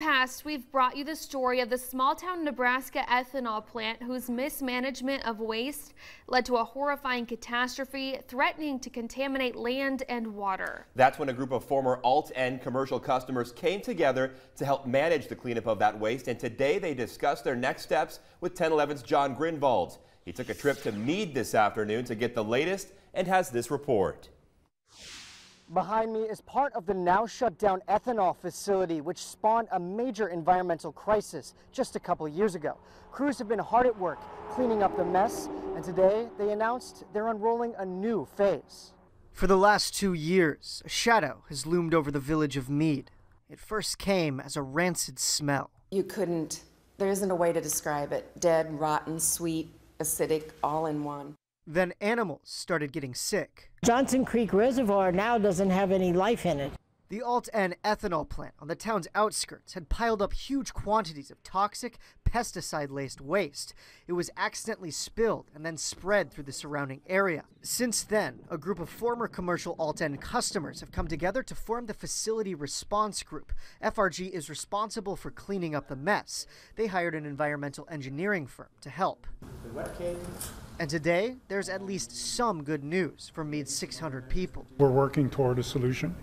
Past, we've brought you the story of the small-town Nebraska ethanol plant whose mismanagement of waste led to a horrifying catastrophe threatening to contaminate land and water. That's when a group of former AltEn commercial customers came together to help manage the cleanup of that waste, and today they discussed their next steps with 1011's John Grinvald. He took a trip to Mead this afternoon to get the latest and has this report. Behind me is part of the now shut down ethanol facility, which spawned a major environmental crisis just a couple years ago. Crews have been hard at work cleaning up the mess, and today they announced they're unrolling a new phase. For the last 2 years, a shadow has loomed over the village of Mead. It first came as a rancid smell. There isn't a way to describe it. Dead, rotten, sweet, acidic, all in one. Then animals started getting sick. Johnson Creek Reservoir now doesn't have any life in it. The AltEn ethanol plant on the town's outskirts had piled up huge quantities of toxic, pesticide-laced waste. It was accidentally spilled and then spread through the surrounding area. Since then, a group of former commercial AltEn customers have come together to form the Facility Response Group. FRG is responsible for cleaning up the mess. They hired an environmental engineering firm to help. And today, there's at least some good news for Mead's 600 people. We're working toward a solution,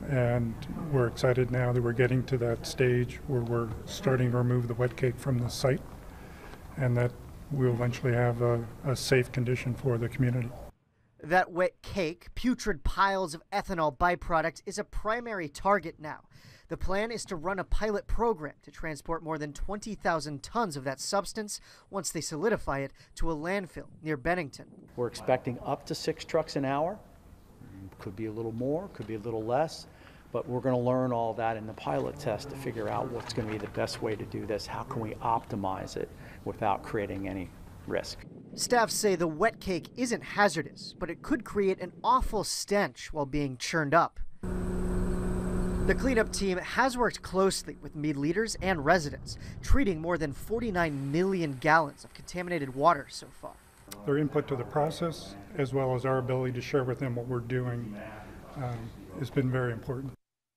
and we're excited now that we're getting to that stage where we're starting to remove the wet cake from the site, and that we'll eventually have a safe condition for the community. That wet cake, putrid piles of ethanol byproducts, is a primary target now. The plan is to run a pilot program to transport more than 20,000 tons of that substance once they solidify it to a landfill near Bennington. We're expecting up to 6 trucks an hour. Could be a little more, could be a little less, but we're going to learn all that in the pilot test to figure out what's going to be the best way to do this. How can we optimize it without creating any risk? Staff say the wet cake isn't hazardous, but it could create an awful stench while being churned up. The cleanup team has worked closely with Mead leaders and residents, treating more than 49 million gallons of contaminated water so far. Their input to the process, as well as our ability to share with them what we're doing, has been very important.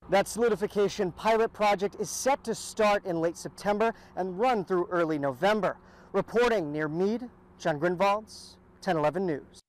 That solidification pilot project is set to start in late September and run through early November. Reporting near Mead, John Grinvald, 1011 News.